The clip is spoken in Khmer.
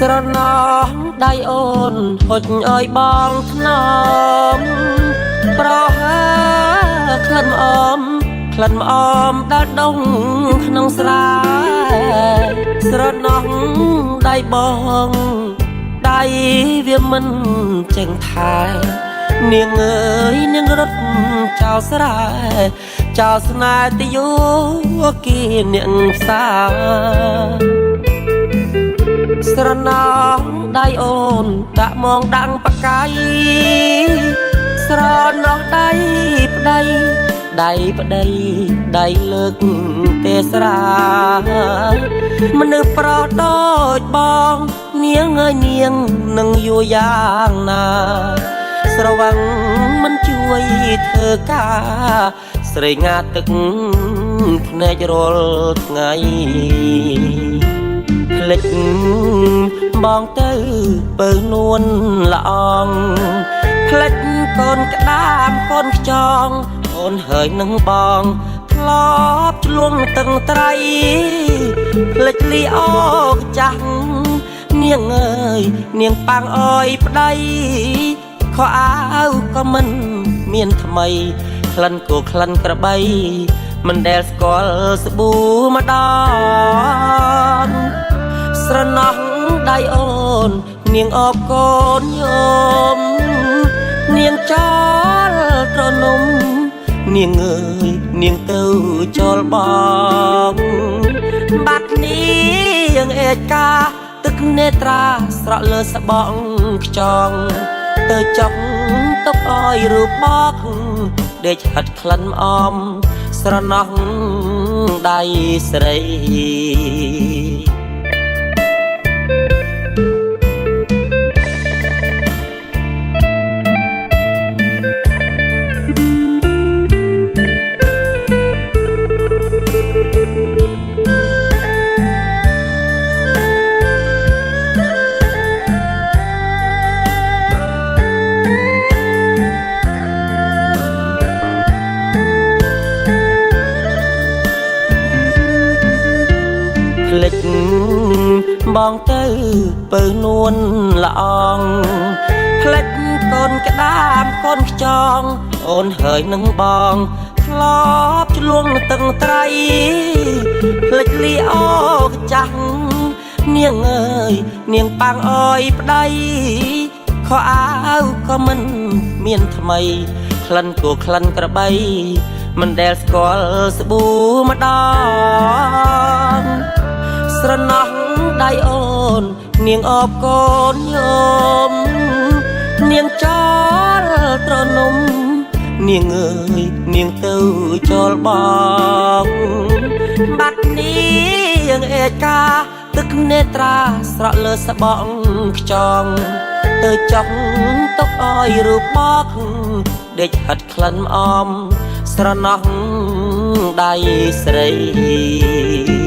ស្រណោះដៃអូនហុចអើយបងថ្នមប្រហើក្លិនអមក្លិនអមដល់ដងក្នុងស្រែស្រណោះដៃបងដៃវាមិនចេញថែនាងអើយនាងរត់ចោលស្រែចោលស្នេហ៍ទៅយោគីនាងផ្សាស្រណោះដៃអូនដាក់មងដាំងបកាយស្រណោះដៃប្តីដៃប្តីដៃលើកទេស្រាមនុស្សប្រុសដូចបងនាងអើយនាងនឹងយូរយ៉ាងណាស្រវាំងមិនជួយធ្វើការស្រេងាទឹកភ្នែករាល់ថ្ងៃភ្លេចបងទៅពើនួនល្អងភ្លេចកូនក្តាមកូនខ្យងអូនហើយនឹងបងធ្លាប់ឆ្លងតឹងត្រៃភ្លេចលីអកចាស់នាងអើយនាងប៉ាំងអើយប្តីខោអាវក៏មិនមានថ្មីក្លិនគោក្លិនក្របីមិនដែលស្គាល់ស្ប៊ូម្ដងស្រណោះដៃអូននាងអបកូនយមនាងចោលត្រនំនាងអើយនាងទៅចោលបងបាត់នាងឯកាទឹកនេត្រាស្រក់លើស្បង់ខ្ចង់ទៅចង់ទុកអើយរូបបកដេកហិតក្លិនអមស្រណោះដៃស្រីភ្លេចបងទៅពើនួនល្អងភ្លេចកូនក្តាមកូនខ្យងអូនហើយនឹងបងធ្លាប់ឆ្លងតឹងត្រៃភ្លេចលីអកចាស់នាងអើយនាងប៉ាំងអើយប្តីខោអាវក៏មិនមានថ្មីក្លិនគោក្លិនក្របីមិនដែលស្គាល់ស្ប៊ូម្ដងស្រណោះដៃអូននាងអបកូនយមនាងចោលត្រនំនាងអើយនាងទៅចោលបងបាត់នាងឯកាទឹកនេត្រាស្រក់លើស្បង់ខ្ចង់ទៅចង់ទុកអើយរូបបកដេកហិតក្លិនអមស្រណោះដៃស្រី